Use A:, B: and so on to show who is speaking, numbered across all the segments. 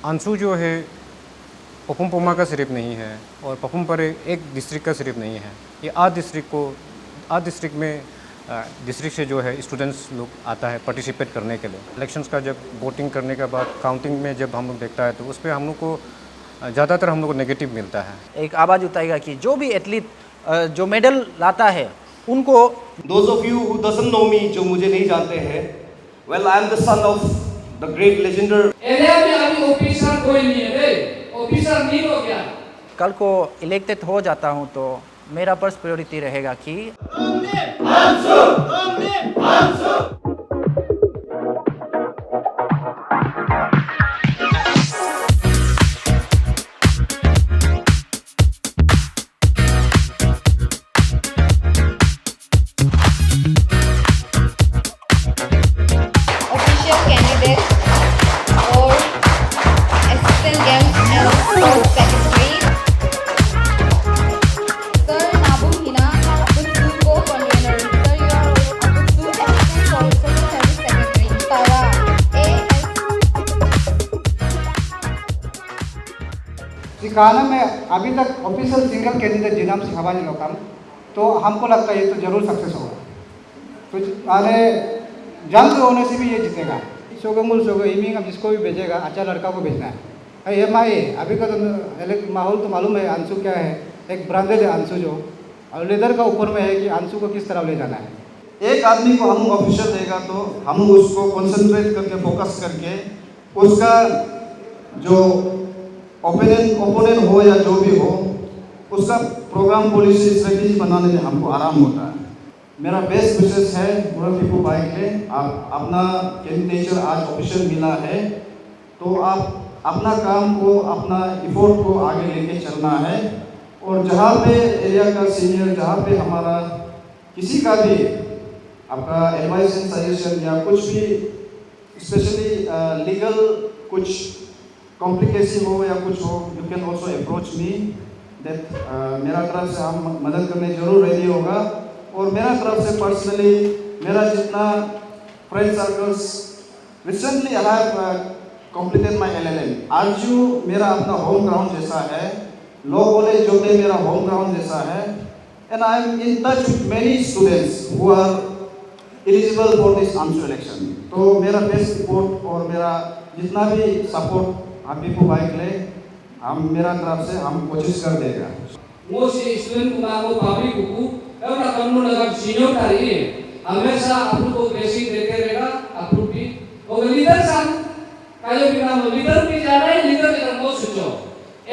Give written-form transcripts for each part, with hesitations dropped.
A: अंशु जो है पपुम पोमा का सिर्फ नहीं है और पपुम पर एक डिस्ट्रिक्ट का सिर्फ नहीं है, ये आठ डिस्ट्रिक्ट में डिस्ट्रिक्ट से जो है स्टूडेंट्स लोग आता है पार्टिसिपेट करने के लिए। इलेक्शंस का जब वोटिंग करने के बाद काउंटिंग में जब हम लोग देखता है तो उस पर हम लोग को ज़्यादातर हम लोग को नेगेटिव मिलता है।
B: एक आवाज़ उठाएगा कि जो भी एथलीट जो मेडल लाता है उनको
C: Those of you who doesn't know me, जो मुझे नहीं जानते हैं, well, I am the son of the great legendary.
D: Area में अभी ऑफिसर कोई नहीं है रे, ऑफिसर नहीं हो गया।
B: कल को इलेक्टेड हो जाता हूं तो मेरा फर्स्ट प्रायोरिटी रहेगा कि
E: ऑफिशियल कैंडिडेट और assistant games and sports secretary sir Nabum Hina Abdul को convener sir you are Abdul assistant और सोशल सर्विस सेक्रेटरी तारा एएस
F: सिखाना में अभी तक ऑफिशियल सिंगल कैंडिडेट जिनाम सिखावा नहीं लोग तो हमको लगता है ये तो जरूर सक्सेस होगा। तो आने जंग होने से भी ये जीतेगा। शोगमुल शोग इमिंग अब जिसको भी भेजेगा अच्छा लड़का को भेजना है। ये माए अभी का तो माहौल तो मालूम है अंशु क्या है, एक ब्रांडेड है अंशु जो, और लीडर का ऊपर में है कि अंशु को किस तरह ले जाना है।
C: एक आदमी को हम ऑफिसर देगा तो हम उसको कंसंट्रेट करके फोकस करके उसका जो ओपोनेंट हो या जो भी हो उसका प्रोग्राम पॉलिसी स्ट्रेटेजी बनाने में हमको आराम होता है। मेरा बेस्ट विशेष है मुरल पीपू भाई के आप अपना कैंडिडेचर आज ऑफिशियल मिला है तो आप अपना काम को अपना इफोर्ट को आगे लेके चलना है और जहाँ पे एरिया का सीनियर जहाँ पे हमारा किसी का भी आपका एडवाइस एंड सजेशन या कुछ भी स्पेशली लीगल कुछ कॉम्प्लिकेशन हो या कुछ हो you can also approach me that मेरा तरफ से हम मदद करने जरूर रेडी होगा। और मेरा तरफ से पर्सनली मेरा जितना friend circles recently I have completed my LLM. आरजू मेरा अपना होम ग्राउंड जैसा है, लॉ कॉलेज जोटे मेरा होम ग्राउंड जैसा है and I am in touch with many students who are eligible for this अंशु इलेक्शन। तो मेरा बेस्ट सपोर्ट और मेरा जितना भी सपोर्ट आप पीपू भाई के लिए हम मेरा तरफ से हम कोशिश कर देगा।
D: मोसी स्टूडेंट को पब्लिक को एउटा कानून अगर सीनियर तारी हमेशा अप्रूव को ब्लेसिंग देते रहेगा अप्रूव भी और लीडर सन कायो भी नाम लीडर भी जा रहा है लीडर के तरफ सोचो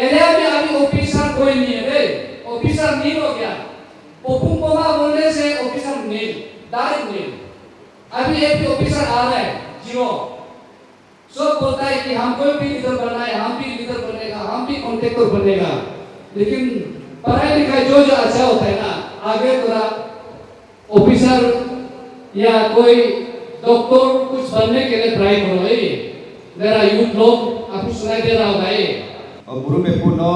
D: एरिया में अभी ऑफिसर कोई नहीं है रे ऑफिसर नहीं हो गया पपुम पोमा बोलने से ऑफिसर नहीं डायरेक्ट नहीं अभी एक भी ऑफिसर आ रहा है जीरो सब बोलता है कि हमको भी लीडर बनना है हम भी लीडर बनेगा हम भी कॉन्ट्रैक्टर बनेगा लेकिन पढ़ाई लिखाई जो अच्छा होता है ना आगे थोड़ा ऑफिसर या कोई डॉक्टर कुछ बनने के लिए ट्राई करो भाई मेरा यूथ लोग आपको सुनाई दे रहा होगा ये
C: बुरु में पुनो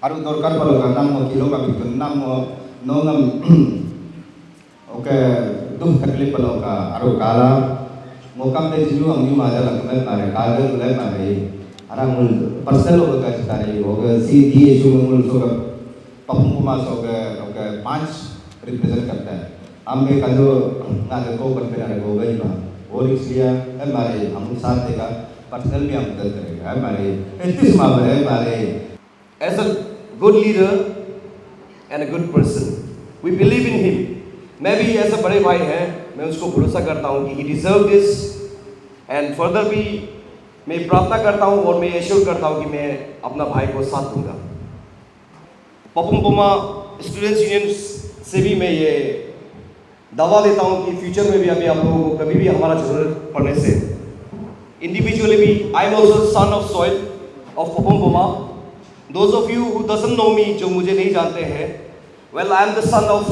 C: आरु दरकार पड़ेगा नाम मो किलो का भी नाम मो नो नाम ओके दुख तकलीफ पड़ेगा आरु काला मोकम पे जिलो अंगी माजा लगने पारे कागज ले पारे आराम मुल पर्सनल होगा चितारी होगा सीधी इशू मुल सोगा पपुम पोमा सोगा ओके 5 रिप्रेजेंट करता है हम में का जो नाले को करते नाले को गई बा और इसलिए हमारे हम साथ देगा पर्सनल भी हम मदद करेगा हमारे इस मामले में हमारे as a good leader and a good person we believe in him. मैं भी ऐसा बड़े भाई हैं मैं उसको भरोसा करता हूँ कि he deserve this and further भी मैं प्रार्थना करता हूँ और मैं एश्योर करता हूँ कि मैं अपना भाई को साथ दूंगा। पपुम पोमा स्टूडेंट्स यूनियन से भी मैं ये दावा देता हूँ कि फ्यूचर में भी अभी आप लोगों को कभी भी हमारा जरूरत पड़ने से इंडिविजुअली भी I am also son of soil of Papum Poma. Those of you who doesn't know me जो मुझे नहीं जानते हैं well I am the son of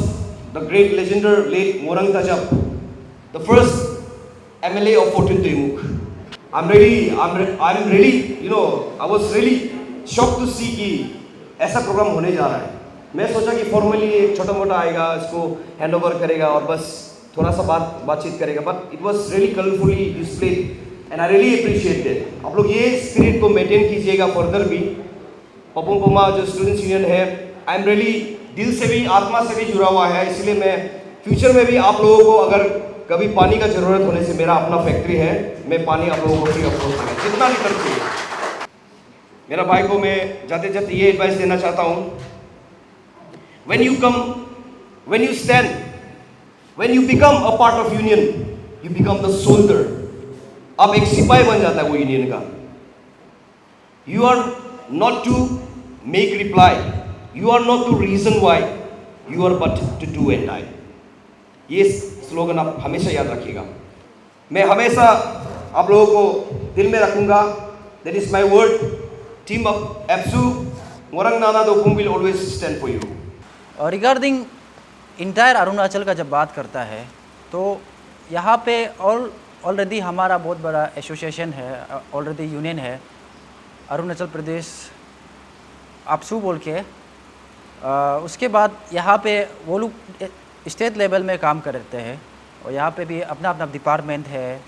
C: the great legendary late Morang Tajab the first MLA of Fortune Timuk. I'm really, you know, I was really shocked to see कि ऐसा programme होने जा रहा है। मैं सोचा कि फॉर्मली एक छोटा मोटा आएगा इसको हैंड ओवर करेगा और बस थोड़ा सा बातचीत करेगा but it was really colourfully displayed
G: and I really appreciate it. आप लोग ये स्पिरिट को मेंटेन कीजिएगा फर्दर भी। पपुम पोमा जो स्टूडेंट्स यूनियन है, आई एम रियली दिल से भी आत्मा से भी जुड़ा हुआ है, इसलिए मैं फ्यूचर में भी आप लोगों को अगर कभी पानी का ज़रूरत होने से, मेरा अपना फैक्ट्री है, मैं पानी आप लोगों को फ्री ऑफ कॉस्ट दूंगा जितना लीटर चाहिए। मेरा भाई को मैं जाते जाते ये एडवाइस देना चाहता हूँ, when you come, when you stand, when you become a part of union, you become the soldier। अब एक सिपाही बन जाता है वो यूनियन का। You are not to make reply, you are not to reason why, you are but to do and die। ये slogan आप हमेशा याद रखिएगा। मैं हमेशा आप लोगों को दिल में रखूंगा। That is my word। Team of APSU, Morang Nana Dopung will always stand for you।
B: Regarding entire Arunachal का जब बात करता है तो यहाँ पे ऑलरेडी हमारा बहुत बड़ा एसोसिएशन है, ऑलरेडी यूनियन है अरुणाचल प्रदेश APSU बोल के। उसके बाद यहाँ पे वो लोग स्टेट लेवल में काम करते हैं और यहाँ पे भी अपना अपना डिपार्टमेंट है।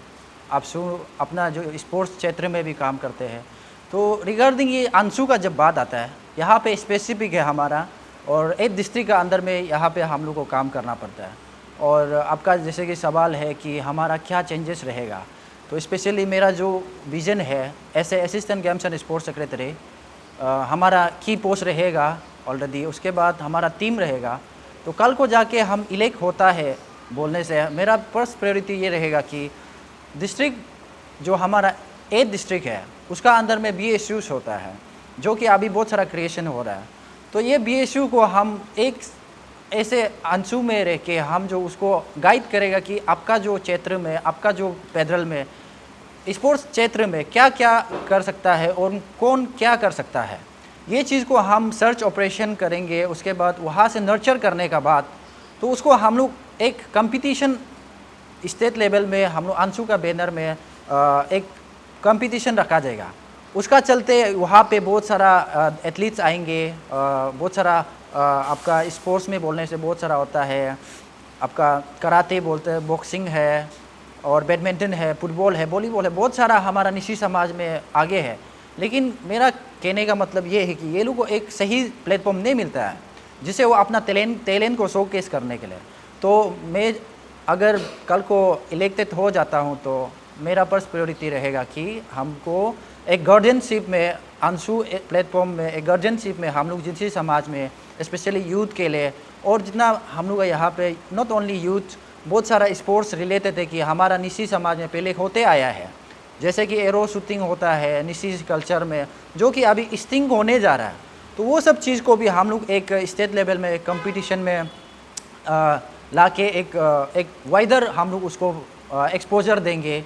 B: APSU अपना जो स्पोर्ट्स क्षेत्र में भी काम करते हैं। तो रिगार्डिंग ये ANSU का जब बात आता है, यहाँ पे स्पेसिफिक है हमारा और 8 डिस्ट्रिक्ट का अंदर में यहाँ पे हम लोग को काम करना पड़ता है। और आपका जैसे कि सवाल है कि हमारा क्या चेंजेस रहेगा, तो स्पेशली मेरा जो विज़न है ऐसे assistant games and sports secretary हमारा की पोस्ट रहेगा ऑलरेडी। उसके बाद हमारा टीम रहेगा। तो कल को जाके हम इलेक्ट होता है बोलने से मेरा फर्स्ट प्रायोरिटी ये रहेगा कि डिस्ट्रिक्ट जो हमारा 8 डिस्ट्रिक्ट है उसका अंदर में BSUs होता है, जो कि अभी बहुत सारा क्रिएशन हो रहा है। तो ये BSU को हम एक ऐसे ANSU में रह के हम जो उसको गाइड करेगा कि आपका जो क्षेत्र में, आपका जो फेडरल में स्पोर्ट्स क्षेत्र में क्या क्या कर सकता है और कौन क्या कर सकता है, ये चीज़ को हम सर्च ऑपरेशन करेंगे। उसके बाद वहाँ से नर्चर करने का बाद तो उसको हम लोग एक कंपटीशन स्टेट लेवल में हम लोग ANSU का बैनर में एक कंपटीशन रखा जाएगा। उसका चलते वहाँ पे बहुत सारा एथलीट्स आएंगे, बहुत सारा आपका स्पोर्ट्स में बोलने से बहुत सारा होता है। आपका कराटे बोलते हैं, बॉक्सिंग है और बैडमिंटन है, फुटबॉल है, वॉलीबॉल है, बहुत सारा हमारा निजी समाज में आगे है। लेकिन मेरा कहने का मतलब ये है कि ये लोगों को एक सही प्लेटफॉर्म नहीं मिलता है जिसे वो अपना टैलेंट को शोकेस करने के लिए। तो मैं अगर कल को इलेक्टेड हो जाता हूँ तो मेरा फर्स्ट प्रायोरिटी रहेगा कि हमको एक गार्जियनशिप में ANSU प्लेटफॉर्म में एक गार्जियनशिप में हम लोग जिनसी समाज में स्पेशली यूथ के लिए, और जितना हम लोग यहाँ पे नॉट ओनली यूथ, बहुत सारा स्पोर्ट्स रिलेटेड है कि हमारा निजी समाज में पहले होते आया है, जैसे कि एरो शूटिंग होता है निजी कल्चर में, जो कि अभी स्टिंग होने जा रहा है। तो वो सब चीज़ को भी हम लोग एक स्टेट लेवल में कंपटीशन में ला के एक वाइडर हम लोग उसको एक्सपोजर देंगे।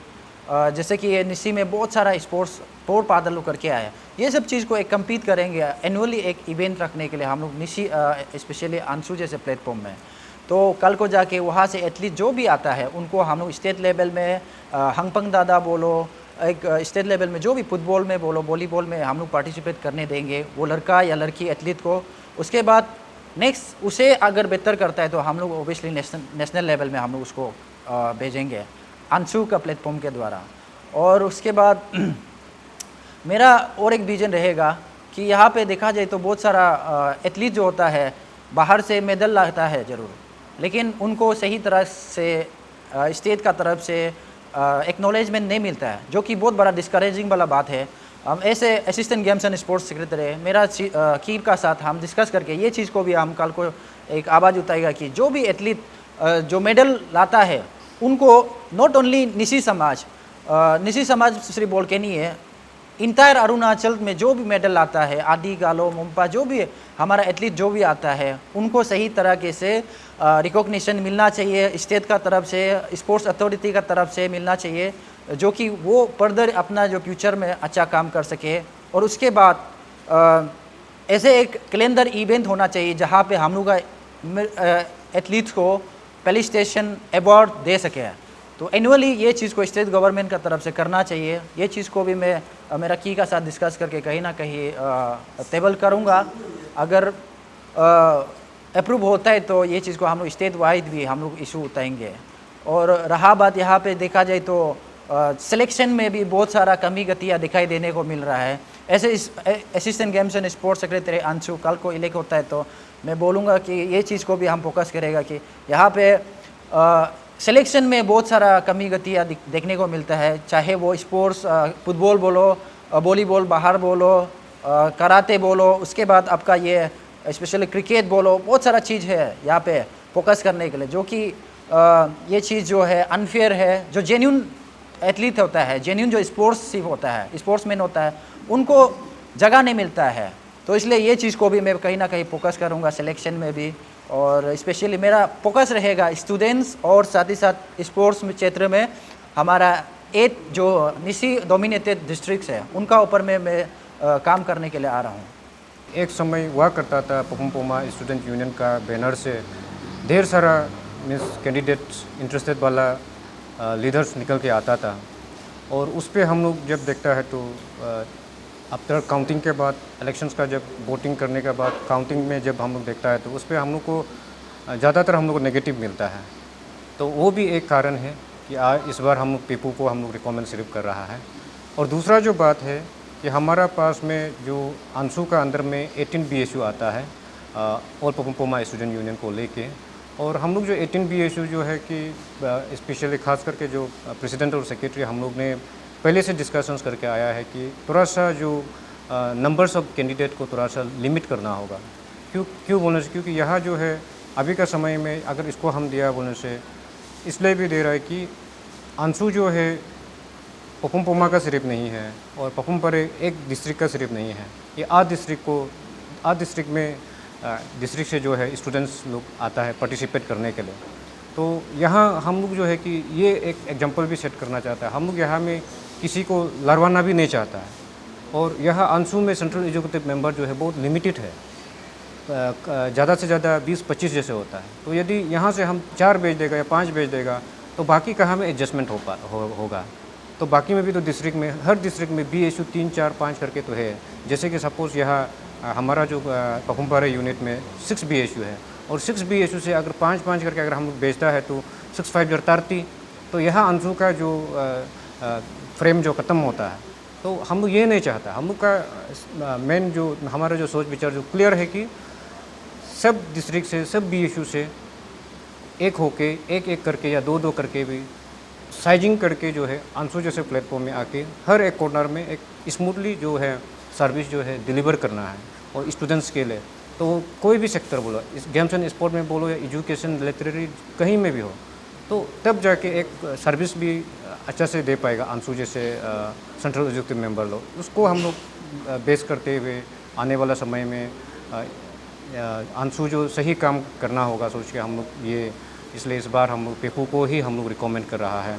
B: जैसे कि ये निसी में बहुत सारा स्पोर्ट्स पोर पादल करके आया है, ये सब चीज़ को एक कम्पीट करेंगे एनुअली एक इवेंट रखने के लिए हम लोग निसी स्पेशली ANSU जैसे प्लेटफॉर्म में। तो कल को जाके वहाँ से एथलीट जो भी आता है उनको हम लोग स्टेट लेवल में हंगपंग दादा बोलो, एक स्टेट लेवल में जो भी फुटबॉल में बोलो, वॉलीबॉल में हम लोग पार्टिसिपेट करने देंगे वो लड़का या लड़की एथलीट को। उसके बाद नेक्स्ट उसे अगर बेहतर करता है तो हम लोग ओबियसली नेशनल लेवल में हम लोग उसको भेजेंगे ANSU का प्लेटफॉर्म के द्वारा। और उसके बाद मेरा और एक विजन रहेगा कि यहाँ पे देखा जाए तो बहुत सारा एथलीट जो होता है बाहर से मेडल लाता है ज़रूर, लेकिन उनको सही तरह से स्टेट का तरफ से एक्नॉलेजमेंट नहीं मिलता है, जो कि बहुत बड़ा डिस्करेजिंग वाला बात है। हम ऐसे assistant games and sports secretary मेरा कीर का साथ हम डिस्कस करके ये चीज़ को भी हम कल को एक आवाज़ उठाएगा कि जो भी एथलीट जो मेडल लाता है उनको नॉट ओनली निजी समाज सिर्फ बोल के नहीं है, इंटायर अरुणाचल में जो भी मेडल आता है, आदि गालो मुंपा जो भी हमारा एथलीट जो भी आता है उनको सही तरीके से रिकॉग्निशन मिलना चाहिए स्टेट का तरफ से, स्पोर्ट्स अथॉरिटी का तरफ से मिलना चाहिए, जो कि वो फर्दर अपना जो फ्यूचर में अच्छा काम कर सके। और उसके बाद ऐसे एक कैलेंडर इवेंट होना चाहिए जहाँ पे हम लोग एथलीट्स को फेलिसिटेशन अवार्ड दे सके। तो एनुअली ये चीज़ को स्टेट गवर्नमेंट का तरफ से करना चाहिए। ये चीज़ को भी मैं मेरा की का साथ डिस्कस करके कहीं ना कहीं टेबल करूँगा। अगर अप्रूव होता है तो ये चीज़ को हम लोग स्टेट वाइड भी हम लोग इशू उठाएंगे। और रहा बात यहाँ पे देखा जाए तो सिलेक्शन में भी बहुत सारा कमी गतियाँ दिखाई देने को मिल रहा है। ऐसे इस assistant games and sports secretary Anshu कल को इलेक्ट होता है तो मैं बोलूँगा कि ये चीज़ को भी हम फोकस करेगा कि यहाँ पे सिलेक्शन में बहुत सारा कमी गतियाँ देखने को मिलता है, चाहे वो स्पोर्ट्स फुटबॉल बोलो, वॉलीबॉल बाहर बोलो, कराटे बोलो, उसके बाद आपका ये स्पेशली क्रिकेट बोलो, बहुत सारा चीज़ है यहाँ पे फोकस करने के लिए, जो कि ये चीज़ जो है अनफेयर है। जो जेन्यून एथलीट होता है, जेन्यून जो स्पोर्ट्समैन होता है, स्पोर्ट्समैन होता है, उनको जगह नहीं मिलता है। तो इसलिए ये चीज़ को भी मैं कहीं ना कहीं फोकस करूँगा सिलेक्शन में भी, और स्पेशली मेरा फोकस रहेगा स्टूडेंट्स और साथ ही साथ स्पोर्ट्स क्षेत्र में हमारा 8 जो निशी डोमिनेटेड डिस्ट्रिक्ट्स है उनका ऊपर में मैं काम करने के लिए आ रहा हूँ।
A: एक समय हुआ करता था पपुम पोमा स्टूडेंट यूनियन का बैनर से ढेर सारा मीन्स कैंडिडेट्स इंटरेस्टेड वाला लीडर्स निकल के आता था, और उस पर हम लोग जब देखता है तो आफ्टर काउंटिंग के बाद इलेक्शंस का जब वोटिंग करने के बाद काउंटिंग में जब हम लोग देखता है तो उस पर हम लोग को ज़्यादातर हम लोग को नेगेटिव मिलता है। तो वो भी एक कारण है कि इस बार हम लोग पीपू को हम लोग रिकमेंड सिर्फ कर रहा है। और दूसरा जो बात है कि हमारा पास में जो अंशु का अंदर में 18 BSU आता है ऑल पपुम पोमा स्टूडेंट यूनियन को लेके, और हम लोग जो 18 BSU जो है कि स्पेशली खास करके जो प्रेसिडेंट और सेक्रेटरी हम लोग ने पहले से डिस्कशंस करके आया है कि थोड़ा सा जो नंबर्स ऑफ कैंडिडेट को थोड़ा सा लिमिट करना होगा। क्यों बोलने से, क्योंकि यहाँ जो है अभी का समय में अगर इसको हम दिया बोलने से इसलिए भी दे रहा है कि अंशु जो है पपुम पोमा का सिर्फ नहीं है और पपुम पर एक डिस्ट्रिक्ट का सिर्फ नहीं है, ये 8 डिस्ट्रिक्ट में डिस्ट्रिक्ट से जो है स्टूडेंट्स लोग आता है पार्टिसिपेट करने के लिए। तो यहाँ हम लोग जो है कि ये एक एग्जांपल भी सेट करना चाहता है। हम लोग यहाँ में किसी को लड़वाना भी नहीं चाहता है, और यहाँ अंशु में सेंट्रल एग्जीक्यूटिव मेंबर जो है बहुत लिमिटेड है, ज़्यादा से ज़्यादा 20-25 जैसे होता है। तो यदि यहाँ से हम 4 भेज देगा या 5 भेज देगा तो बाकी कहाँ में एडजस्टमेंट होगा। तो बाकी में भी तो डिस्ट्रिक्ट में हर डिस्ट्रिक्ट में BSU 3, 4, 5 करके तो है। जैसे कि सपोज़ यहाँ हमारा जो पपुमपारे यूनिट में 6 BSU है, और 6 BSU से अगर 5-5 करके अगर हम लोग बेचता है तो 6-5 30। तो यहाँ अंशु का जो फ्रेम जो ख़त्म होता है, तो हम लोग ये नहीं चाहता। हम लोग का मेन जो हमारा जो सोच विचार जो क्लियर है कि सब डिस्ट्रिक्ट से सब BSU से एक होके एक करके या 2-2 करके भी साइजिंग करके जो है अंशु जैसे प्लेटफॉर्म में आके हर एक कॉर्नर में एक स्मूथली जो है सर्विस जो है डिलीवर करना है, और स्टूडेंट्स के लिए। तो कोई भी सेक्टर बोलो, इस गेम्स एंड स्पोर्ट में बोलो या एजुकेशन लाइब्रेरी कहीं में भी हो, तो तब जाके एक सर्विस भी अच्छा से दे पाएगा अंशु जैसे सेंट्रल एग्जीक्यूटिव मेंबर लोग। उसको हम लोग बेस करते हुए आने वाला समय में अंशु जो सही काम करना होगा सोच के हम लोग ये, इसलिए इस बार हम लोग पेपू को ही हम लोग रिकमेंड कर रहा है।